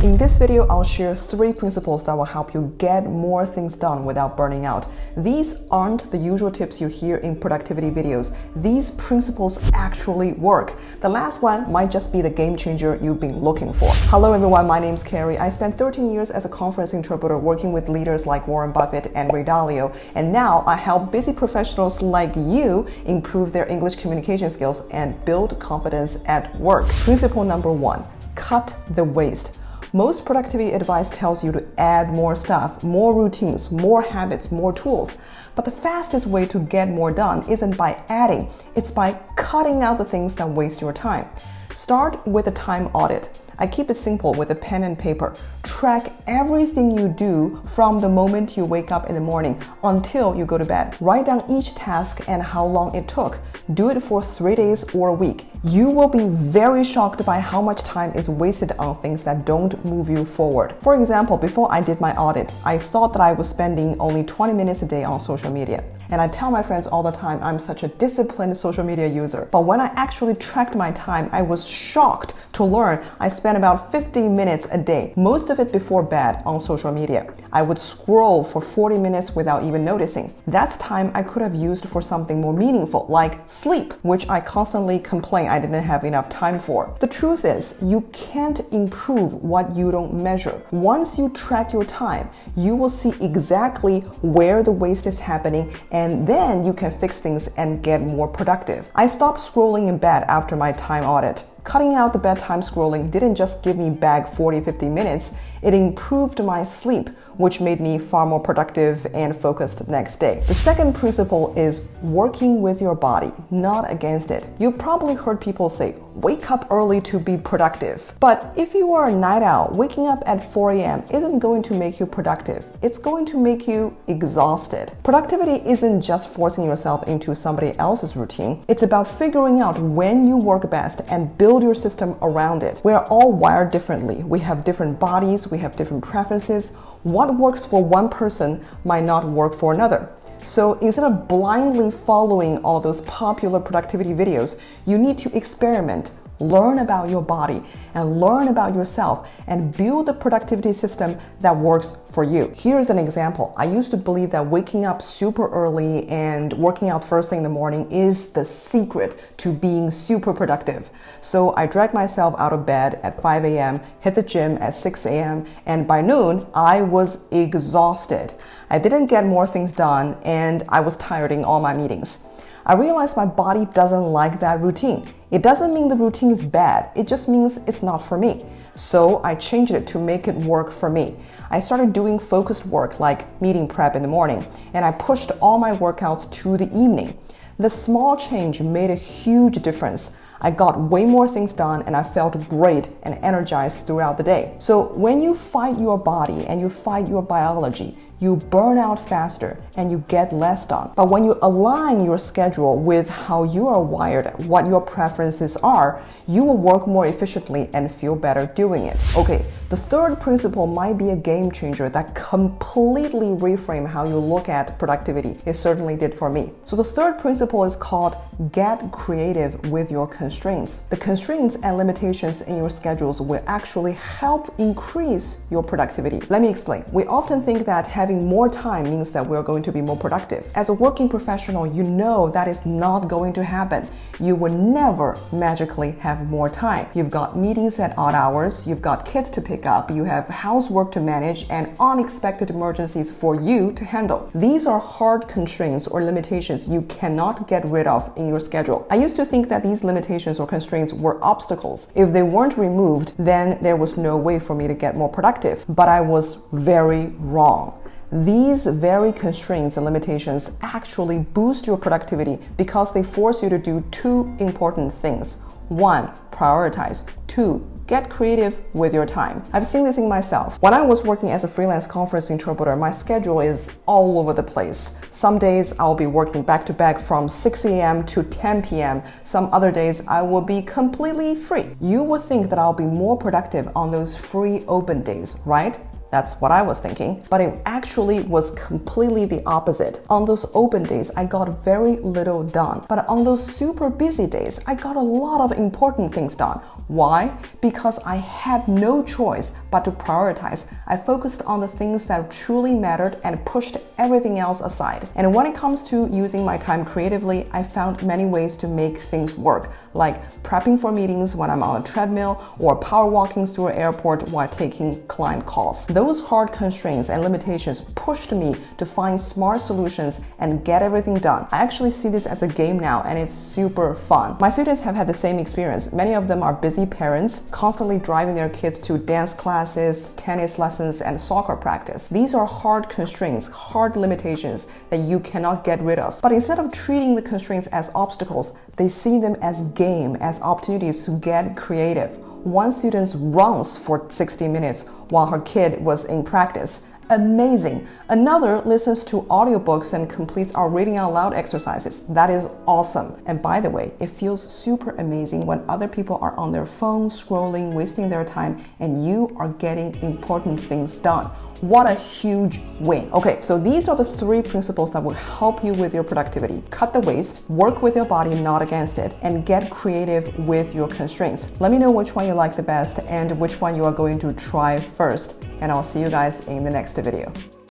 In this video, I'll share 3 principles that will help you get more things done without burning out. These aren't the usual tips you hear in productivity videos. These principles actually work. The last one might just be the game changer you've been looking for. Hello everyone, my name's Carrie. I spent 13 years as a conference interpreter working with leaders like Warren Buffett and Ray Dalio, and now I help busy professionals like you improve their English communication skills and build confidence at work. Principle number 1, cut the waste. Most productivity advice tells you to add more stuff, more routines, more habits, more tools. But the fastest way to get more done isn't by adding, it's by cutting out the things that waste your time. Start with a time audit. I keep it simple with a pen and paper. Track everything you do from the moment you wake up in the morning until you go to bed. Write down each task and how long it took. Do it for 3 days or a week. You will be very shocked by how much time is wasted on things that don't move you forward. For example, before I did my audit, I thought that I was spending only 20 minutes a day on social media. And I tell my friends all the time I'm such a disciplined social media user. But when I actually tracked my time, I was shocked to learn I spent about 50 minutes a day, most of it before bed, on social media. I would scroll for 40 minutes without even noticing. That's time I could have used for something more meaningful, like sleep, which I constantly complain I didn't have enough time for. The truth is, you can't improve what you don't measure. Once you track your time, you will see exactly where the waste is happening, and then you can fix things and get more productive. I stopped scrolling in bed after my time audit. Cutting out the bedtime scrolling didn't just give me back 40-50 minutes, it improved my sleep, which made me far more productive and focused next day. The second principle is working with your body, not against it. You've probably heard people say, wake up early to be productive. But if you are a night owl, waking up at 4 a.m. isn't going to make you productive. It's going to make you exhausted. Productivity isn't just forcing yourself into somebody else's routine. It's about figuring out when you work best and build your system around it. We are all wired differently. We have different bodies, we have different preferences. What works for one person might not work for another. So instead of blindly following all those popular productivity videos, you need to experiment, learn about your body, and learn about yourself, and build a productivity system that works for you. Here's an example. I used to believe that waking up super early and working out first thing in the morning is the secret to being super productive. So I dragged myself out of bed at 5 a.m., hit the gym at 6 a.m., and by noon, I was exhausted. I didn't get more things done, and I was tired in all my meetings. I realized my body doesn't like that routine. It doesn't mean the routine is bad, it just means it's not for me. So I changed it to make it work for me. I started doing focused work like meeting prep in the morning, and I pushed all my workouts to the evening. The small change made a huge difference. I got way more things done and I felt great and energized throughout the day. So when you fight your body and you fight your biology, you burn out faster and you get less done. But when you align your schedule with how you are wired, what your preferences are, you will work more efficiently and feel better doing it. Okay, the third principle might be a game changer that completely reframe how you look at productivity. It certainly did for me. So the third principle is called get creative with your constraints. The constraints and limitations in your schedules will actually help increase your productivity. Let me explain. We often think that having more time means that we're going to be more productive. As a working professional, you know that is not going to happen. You will never magically have more time. You've got meetings at odd hours, you've got kids to pick up, you have housework to manage, and unexpected emergencies for you to handle. These are hard constraints or limitations you cannot get rid of in your schedule. I used to think that these limitations or constraints were obstacles. If they weren't removed, then there was no way for me to get more productive. But I was very wrong. These very constraints and limitations actually boost your productivity because they force you to do 2 important things. 1, prioritize. 2, get creative with your time. I've seen this in myself. When I was working as a freelance conference interpreter, my schedule is all over the place. Some days I'll be working back to back from 6 a.m. to 10 p.m. Some other days I will be completely free. You would think that I'll be more productive on those free open days, right? That's what I was thinking, but it actually was completely the opposite. On those open days, I got very little done, but on those super busy days, I got a lot of important things done. Why? Because I had no choice but to prioritize. I focused on the things that truly mattered and pushed everything else aside. And when it comes to using my time creatively, I found many ways to make things work, like prepping for meetings when I'm on a treadmill or power walking through an airport while taking client calls. Those hard constraints and limitations pushed me to find smart solutions and get everything done. I actually see this as a game now, and it's super fun. My students have had the same experience. Many of them are busy parents, constantly driving their kids to dance classes, tennis lessons, and soccer practice. These are hard constraints, hard limitations that you cannot get rid of. But instead of treating the constraints as obstacles, they see them as game, as opportunities to get creative. One student runs for 60 minutes while her kid was in practice. Amazing. Another listens to audiobooks and completes our reading out loud exercises. That is awesome. And by the way, it feels super amazing when other people are on their phones, scrolling, wasting their time, and you are getting important things done. What a huge win. Okay, so these are the 3 principles that will help you with your productivity. Cut the waste, work with your body, not against it, and get creative with your constraints. Let me know which one you like the best and which one you are going to try first. And I'll see you guys in the next video.